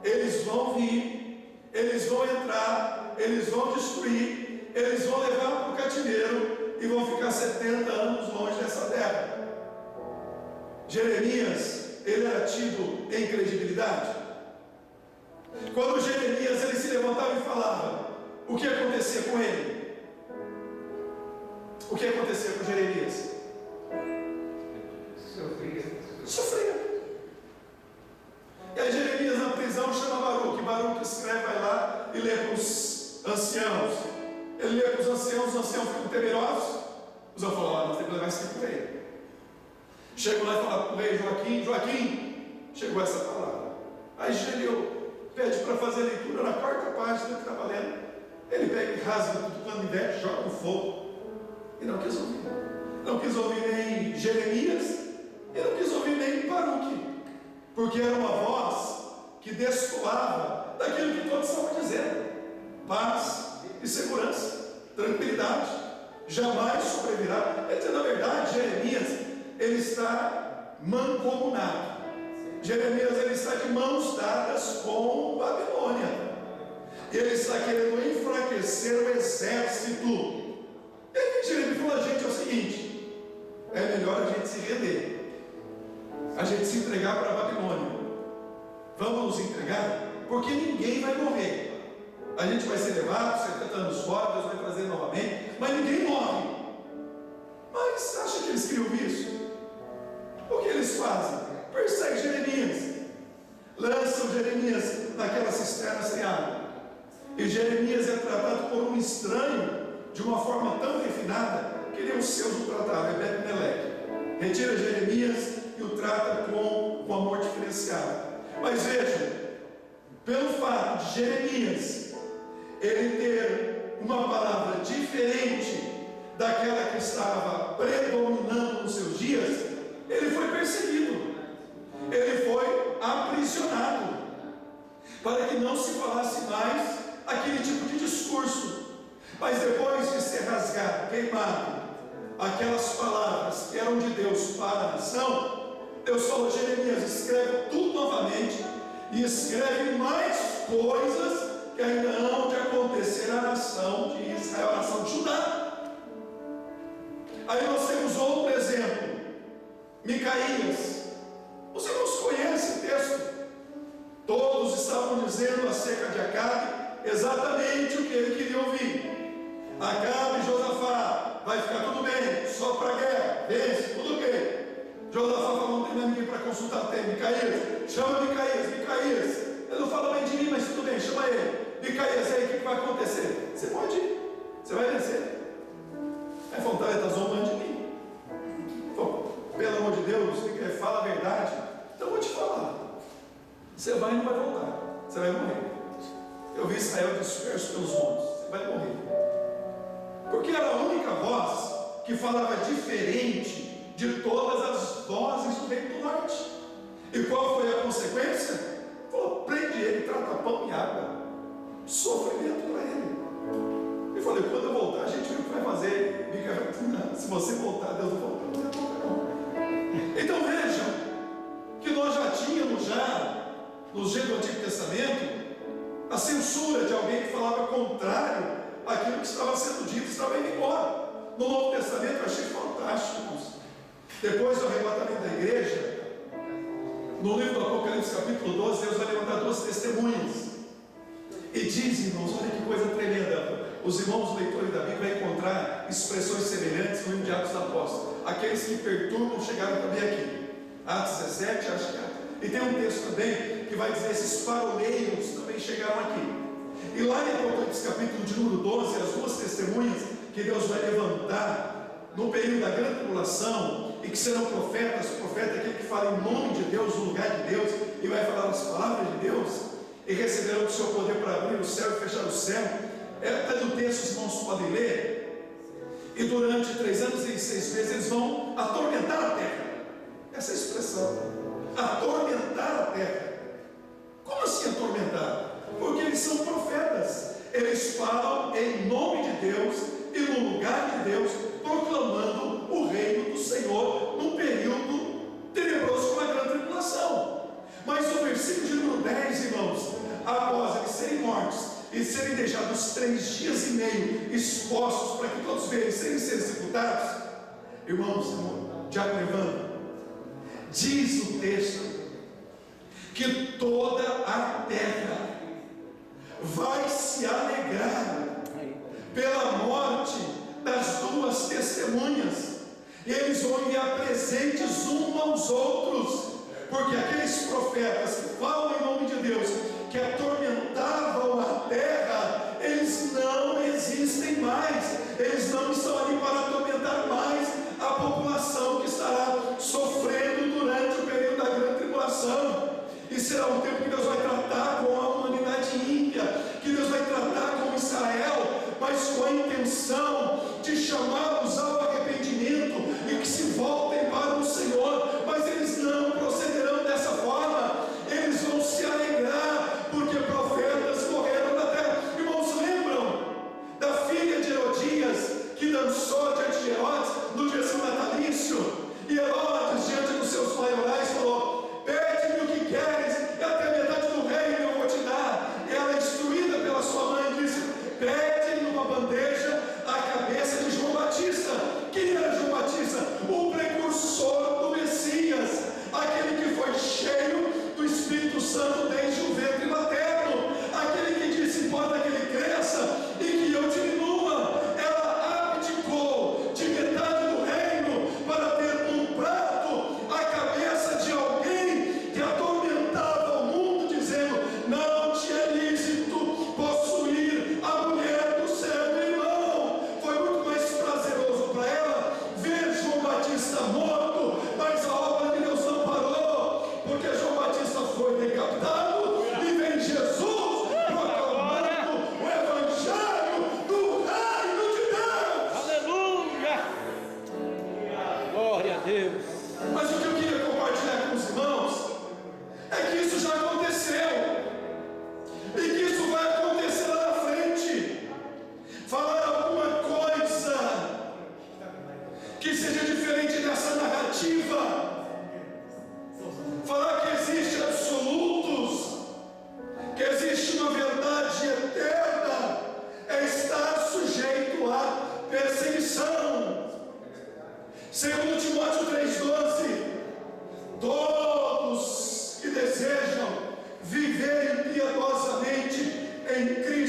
eles vão vir, eles vão entrar, eles vão destruir, eles vão levar para o cativeiro e vão ficar 70 anos longe dessa terra. Jeremias, ele era tido em credibilidade. Quando Jeremias ele se levantava e falava, o que acontecia com ele? O que acontecia com Jeremias? Sofria. E aí Jeremias na prisão chama Baruque escreve, vai lá e lê para os anciãos. Ele lê para os anciãos ficam temerosos. Os anciãos falam: nós temos que levar isso aqui para ele. Chegam lá e falam para o rei Joaquim, chegou essa palavra. Aí Geleu pede para fazer a leitura na quarta página que estava lendo. Ele pega e rasga tudo quando inverte, joga no fogo. E não quis ouvir. Não quis ouvir nem Jeremias e não quis ouvir nem Baruque, porque era uma voz que destoava daquilo que todos estavam dizendo: paz e segurança, tranquilidade, jamais sobrevirá. Quer dizer, na verdade, Jeremias ele está mancomunado. Jeremias ele está de mãos dadas com Babilônia. Ele está querendo enfraquecer o exército. E aí Jeremias falou: gente, é o seguinte, é melhor a gente se render, a gente se entregar para a Babilônia. Vamos nos entregar, porque ninguém vai morrer. A gente vai ser levado 70 anos fora, Deus vai trazer novamente, mas ninguém morre. Mas acha que eles criam isso? O que eles fazem? Perseguem Jeremias, lançam Jeremias naquela cisterna sem água, e Jeremias é tratado por um estranho de uma forma tão refinada que nem os seus o trataram, Ebed-Meleque. Retira Jeremias e o trata com um amor diferenciado. Mas vejam, pelo fato de Jeremias ele ter uma palavra diferente daquela que estava predominando nos seus dias, ele foi perseguido, ele foi aprisionado, para que não se falasse mais aquele tipo de discurso. Mas depois de ser rasgado, queimado, aquelas palavras que eram de Deus para a nação, Deus falou: Jeremias, escreve tudo novamente e escreve mais coisas que ainda hão de acontecer à nação de Israel, à nação de Judá. Aí nós temos outro exemplo, Micaías. Os irmãos conhecem o texto. Todos estavam dizendo acerca de Acabe exatamente o que ele queria ouvir. Acabe e Josafá, vai ficar tudo bem, só para a guerra, vence, tudo bem. Josafá falou: não tem mais ninguém para consultar, tem Micaías, chama Micaías. Ele não fala bem de mim, mas tudo bem, chama ele. Micaías, aí o que vai acontecer? Você pode ir, você vai vencer. Aí falou: tá, está zombando de mim. Falou: pelo amor de Deus, fala a verdade. Então eu vou te falar, você vai e não vai voltar, você vai morrer. Eu vi Israel disperso pelos montes, você vai morrer. Porque era a única voz que falava diferente de todas as vozes do reino do norte. E qual foi a consequência? Falou: prende ele, trata pão e água, sofrimento para ele. Eu falei: quando eu voltar, a gente vê o que vai fazer. Se você voltar, Deus não volta, não vai voltar não. Então vejam que nós já tínhamos nos dias do Antigo Testamento a censura de alguém que falava contrário àquilo que estava sendo dito, estava indo embora. No Novo Testamento eu achei fantástico. Depois do arrebatamento da igreja, no livro do Apocalipse capítulo 12, Deus vai levantar duas testemunhas. E diz, irmãos, olha que coisa tremenda. Os irmãos leitores da Bíblia vão encontrar expressões semelhantes no livro de Atos dos Apóstolos. Aqueles que perturbam chegaram também aqui. Atos 17, acho que é. E tem um texto também que vai dizer: esses paroleiros também chegaram aqui. E lá em Apocalipse capítulo de número 12, as duas testemunhas que Deus vai levantar no período da grande tribulação, e que serão profetas. O profeta é aquele que fala em nome de Deus, no lugar de Deus, e vai falar as palavras de Deus, e receberão o seu poder para abrir o céu e fechar o céu. Está no texto, os irmãos podem ler. E durante 3 anos e 6 meses eles vão atormentar a terra. Essa é a expressão, atormentar a terra. Como assim atormentar? Porque eles são profetas, eles falam em nome de Deus e no lugar de Deus, proclamando o reino do Senhor num período tenebroso como a grande tribulação. Mas o versículo de número 10, irmãos, após eles serem mortos e serem deixados 3 dias e meio expostos para que todos vejam serem executados, irmãos, Diácono Evandro, diz o texto que toda a terra vai se alegrar pela morte das 2 testemunhas. Eles vão enviar presentes uns aos outros, porque aqueles profetas que falam em nome de Deus, que atormentavam a terra, eles não existem mais, eles não estão ali para atormentar mais a população que estará sofrendo durante o período da grande tribulação. E será um tempo que Deus vai tratar com a humanidade ímpia, que Deus vai tratar com Israel, mas com a intenção de chamá-los ao arrependimento e que se voltem para o Senhor. Mas eles não procederão dessa forma, eles vão se alegrar, porque profetas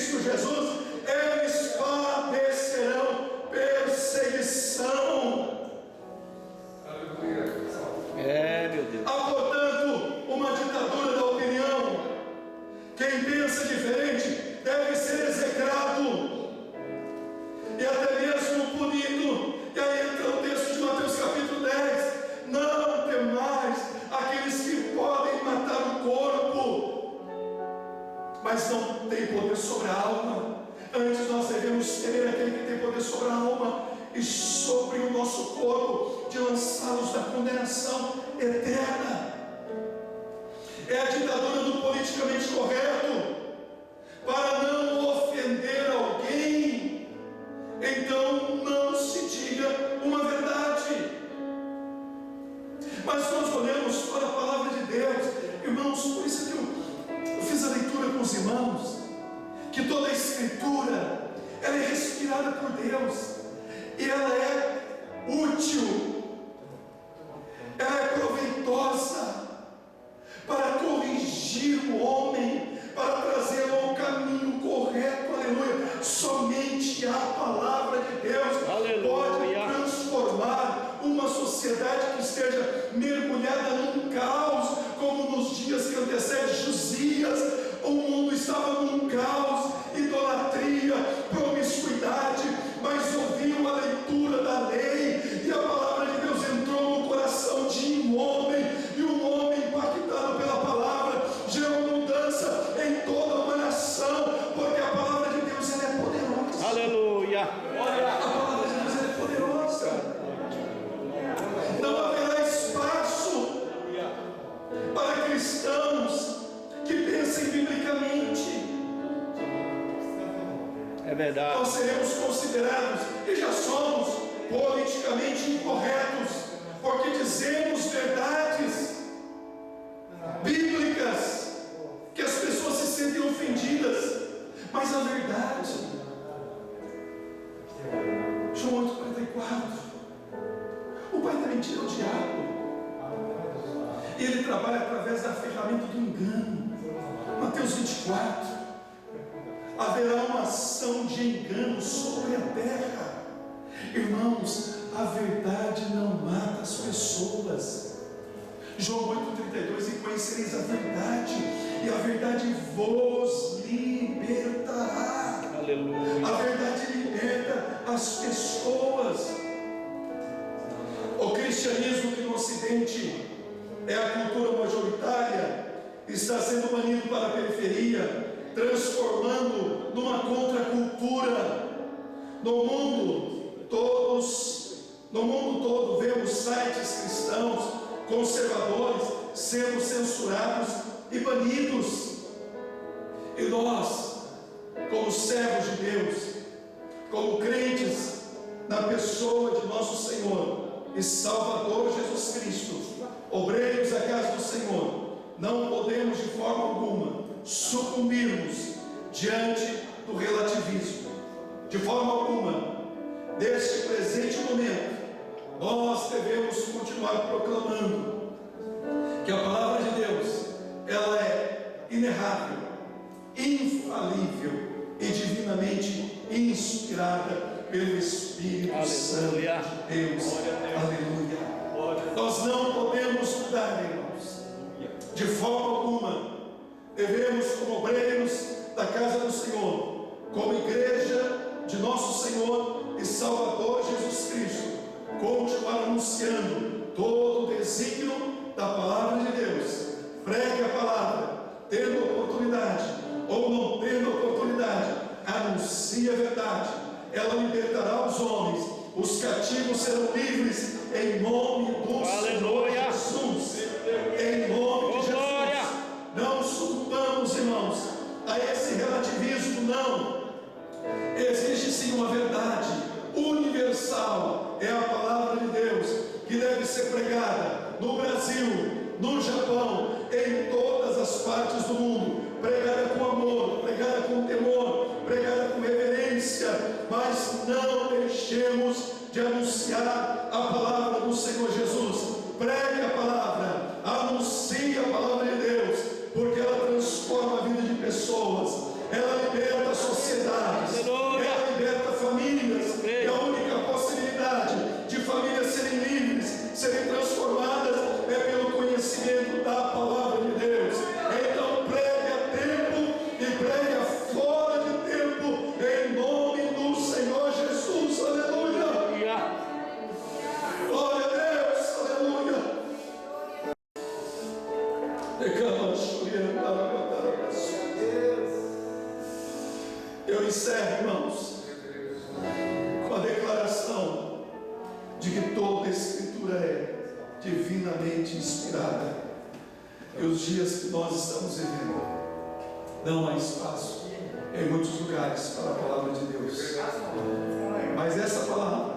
Cristo Jesus, eles padecerão perseguição. Meu Deus. Há, portanto, uma ditadura da opinião. Quem pensa diferente deve ser execrado e até mesmo punido. E aí entra o texto de Mateus capítulo 10: não temais aqueles que podem matar o corpo, mas não tem poder sobre a alma. Antes nós devemos temer aquele que tem poder sobre a alma e sobre o nosso corpo, de lançá-los na condenação eterna. É a ditadura do politicamente correto. Para não ofender alguém, então não se diga uma verdade. Mas nós olhamos para a palavra de Deus, irmãos. Por isso que eu fiz a leitura com os irmãos, que toda a Escritura, ela é respirada por Deus, e ela é útil, ela é proveitosa para corrigir o homem, para trazê-lo ao caminho correto. Aleluia. Somente a palavra de Deus, aleluia, pode transformar uma sociedade que esteja mergulhada num caos, como nos dias que antecedem Josias. O mundo estava num caos, idolatria, promiscuidade, mas ouviu a leitura da lei, e a palavra de Deus entrou no coração de um homem, e um homem impactado pela palavra gerou mudança em toda uma nação, porque a palavra de Deus, ela é poderosa. Aleluia. A palavra de Deus, ela é poderosa. Não haverá espaço para cristãos que pensem biblicamente. É verdade. Nós seremos considerados, e já somos, politicamente incorretos, porque dizemos verdades bíblicas que as pessoas se sentem ofendidas, mas a verdade, João 8,44, o pai da mentira é o diabo, e ele trabalha através da ferramenta do engano. Mateus 24, haverá uma ação de engano sobre a terra. Irmãos, a verdade não mata as pessoas. João 8,32, e conhecereis a verdade, e a verdade vos libertará. Aleluia. A verdade liberta as pessoas. O cristianismo, que no Ocidente é a cultura majoritária, está sendo banido para a periferia, transformando numa contracultura. No mundo todo vemos sites cristãos conservadores sendo censurados e banidos. E nós, como servos de Deus, como crentes na pessoa de nosso Senhor e Salvador Jesus Cristo, obreiros da casa do Senhor, não podemos de forma alguma sucumbirmos diante do relativismo. De forma alguma, neste presente momento, nós devemos continuar proclamando que a palavra de Deus, ela é inerrável, infalível e divinamente inspirada pelo Espírito Santo de Deus. Aleluia. Nós não podemos mudar, irmãos, de forma alguma. Devemos, como obreiros da casa do Senhor, como igreja de nosso Senhor e Salvador Jesus Cristo, continuar anunciando todo o desígnio da palavra de Deus. Pregue a palavra, tendo oportunidade ou não tendo oportunidade, anuncie a verdade. Ela libertará os homens, os cativos serão livres, em nome do Senhor Jesus. Em nome de Jesus. Não sucumbamos, irmãos, a esse relativismo. Não. Existe sim uma verdade universal, é a palavra de Deus, que deve ser pregada no Brasil, no Japão, em todas as partes do mundo, pregada com amor, pregada com temor, pregada com reverência, mas não deixemos de anunciar a palavra do Senhor Jesus. Pregue a palavra, anuncie a palavra de Deus, porque ela transforma a vida de pessoas, ela liberta a sociedade. Eu encerro, irmãos, com a declaração de que toda a Escritura é divinamente inspirada. E os dias que nós estamos vivendo, não há espaço em muitos lugares para a palavra de Deus. Mas essa palavra,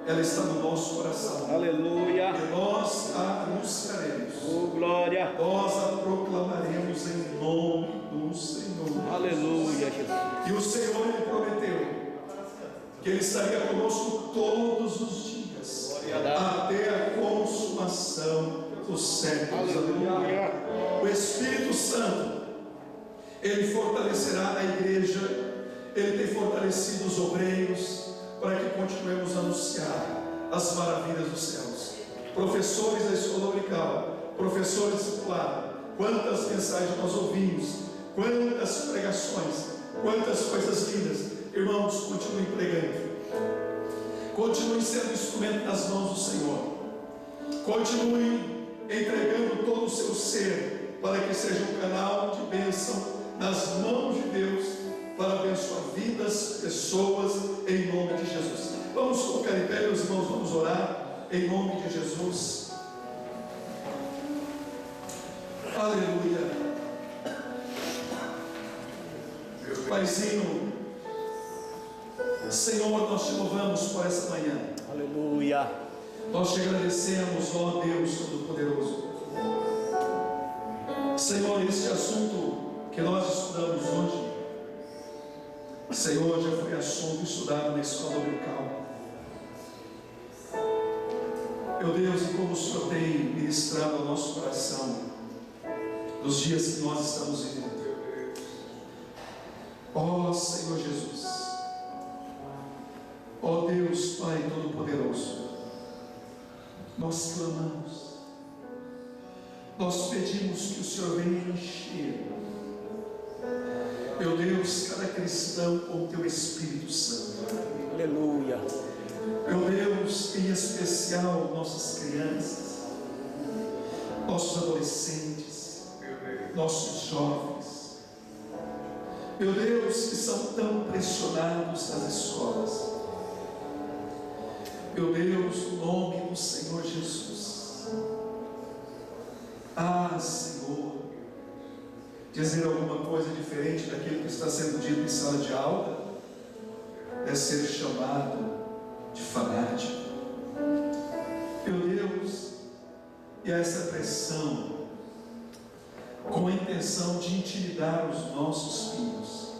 ela está no nosso coração. Aleluia. E nós a anunciaremos. Oh, glória. Nós a proclamaremos em nome do Senhor. Aleluia, Jesus. E o Senhor, Ele prometeu que Ele estaria conosco todos os dias, até a consumação dos séculos. Aleluia. O Espírito Santo, Ele fortalecerá a igreja. Ele tem fortalecido os obreiros para que continuemos a anunciar as maravilhas dos céus. Professores da escola dominical, professores discipulados, quantas mensagens nós ouvimos, quantas pregações, quantas coisas lindas. Irmãos, continuem pregando, continuem sendo instrumento nas mãos do Senhor, continuem entregando todo o seu ser para que seja um canal de bênção nas mãos de Deus, para abençoar vidas, pessoas, em nome de Jesus. Vamos colocar em pé, meus irmãos, vamos orar em nome de Jesus. Aleluia. Paizinho, Senhor, nós te louvamos por essa manhã. Aleluia. Nós te agradecemos, ó Deus Todo-Poderoso. Senhor, este assunto que nós estudamos hoje, Senhor, já foi assunto estudado na escola dominical. Meu Deus, e como o Senhor tem ministrado ao nosso coração nos dias que nós estamos vivendo. Ó Senhor Jesus, ó Deus Pai Todo-Poderoso, nós clamamos, nós pedimos que o Senhor venha encher, meu Deus, cada cristão com o teu Espírito Santo. Aleluia. Meu Deus, em especial nossas crianças, nossos adolescentes, nossos jovens, meu Deus, que são tão pressionados nas escolas. Meu Deus, no nome do Senhor Jesus. Ah, Senhor, dizer alguma coisa diferente daquilo que está sendo dito em sala de aula é ser chamado de fanático. Meu Deus, e essa pressão com a intenção de intimidar os nossos filhos,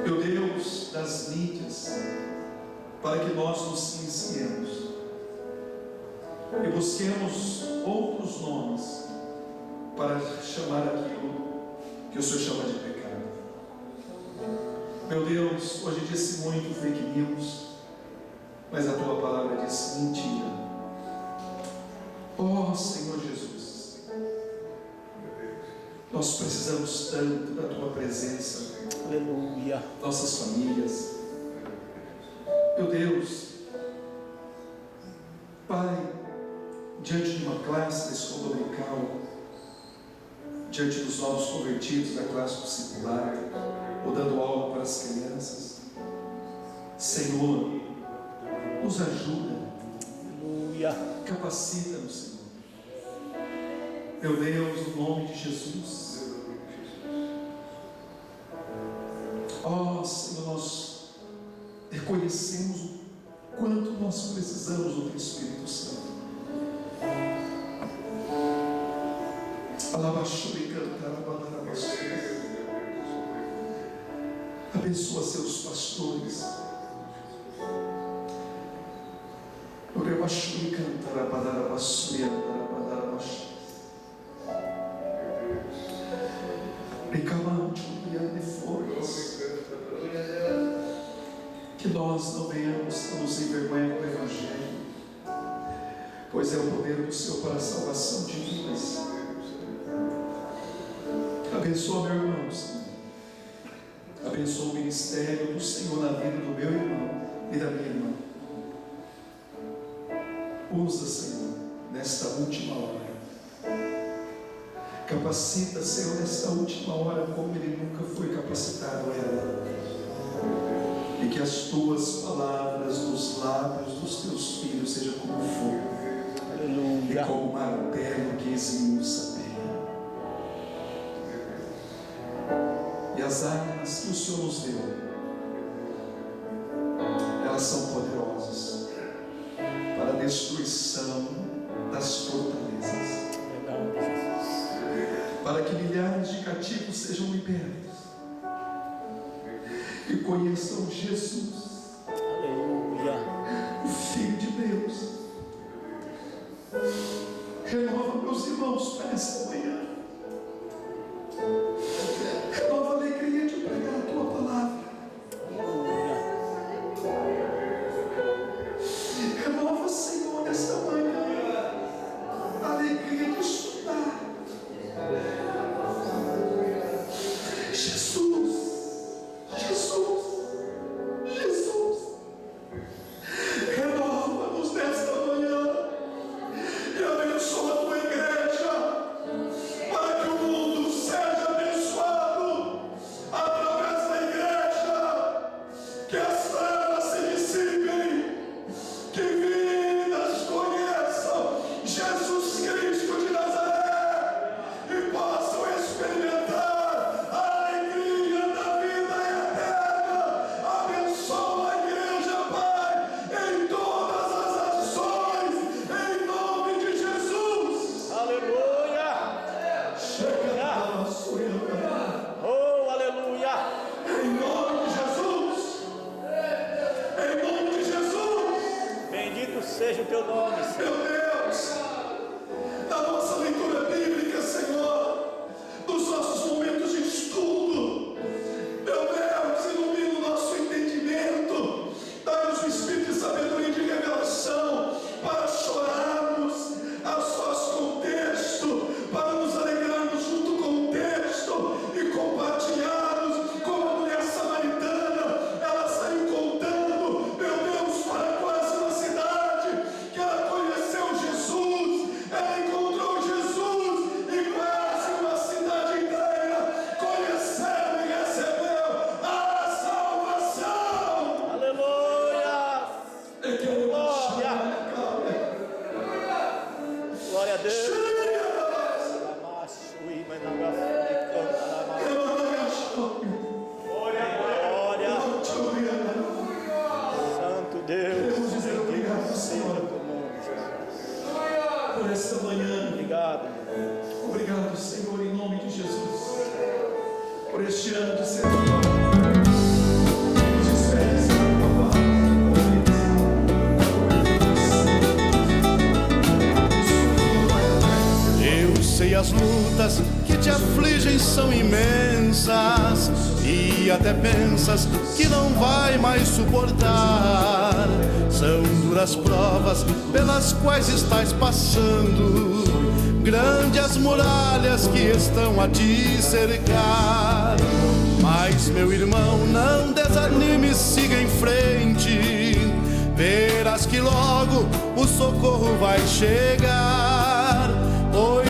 meu Deus, das mídias, para que nós nos silenciemos e busquemos outros nomes para chamar aquilo que o Senhor chama de pecado. Meu Deus, hoje disse muito fake news, mas a tua palavra diz mentira. Ó Senhor Jesus, nós precisamos tanto da tua presença. Aleluia. Nossas famílias, meu Deus, Pai, diante de uma classe da escola dominical, diante dos novos convertidos da classe discipular, ou dando aula para as crianças, Senhor, nos ajuda, Aleluia. capacita-nos, Senhor. Meu Deus, no nome de Jesus. Ó Senhor, nós reconhecemos o quanto nós precisamos do Teu Espírito Santo. Abençoa seus pastores. Que nós não venhamos a nos envergonhar com o Evangelho, pois é o poder do Senhor para a salvação de vidas. Abençoa meu irmão, Senhor. Abençoa o ministério do Senhor na vida do meu irmão e da minha irmã. Usa, Senhor, nesta última hora. Capacita, Senhor, nesta última hora como ele nunca foi capacitado antes. as tuas palavras nos lábios dos teus filhos sejam como fogo, Aleluia. e como martelo que esmiuça a terra. E as armas que o Senhor nos deu, elas são poderosas para a destruição das fortalezas, para que milhares de cativos sejam libertos e conheçam Jesus, Aleluia. o Filho de Deus. Renova meus irmãos para esta manhã. Renova a alegria de pregar a tua palavra. Renova, Senhor, nesta manhã a alegria de estudar. Jesus, Jesus, Jesus. Renova-nos nesta manhã e abençoa a tua igreja, para que o mundo seja abençoado através da igreja. Que as trevas se dissipem, que vidas conheçam Jesus Cristo de Nazaré e possam experimentar a alegria da vida eterna. Abençoa a igreja, Pai, em todas as ações, em nome de Jesus. Aleluia. Chega a nossa irmã. Oh, aleluia. Em nome de Jesus. Em nome de Jesus. Bendito seja o teu nome, Senhor. Meu Deus, na nossa leitura bíblica, Senhor, nos nossos momentos de estudo, meu Deus, ilumina o nosso entendimento, dá-nos o espírito de sabedoria e de revelação, para chorarmos a sós com o texto, para nos alegrarmos junto com o texto e compartilharmos como a mulher samaritana. Ela saiu contando, meu Deus, para quase uma cidade, que ela conheceu Jesus, ela encontrou Jesus, e quase uma cidade inteira conheceu e recebeu a salvação. Aleluia. Glória a Deus. Glória. Santo Deus. Queremos dizer obrigado, Senhor, por esta manhã. Obrigado. Obrigado, Senhor, em nome de Jesus, por este ano de setembro. Nos despede, Senhor, papai. Eu sei as lutas que te afligem são imensas, e até pensas que não vai mais suportar. São duras provas pelas quais estás passando, grandes muralhas que estão a te cercar. Mas, meu irmão, não desanime, siga em frente, verás que logo o socorro vai chegar.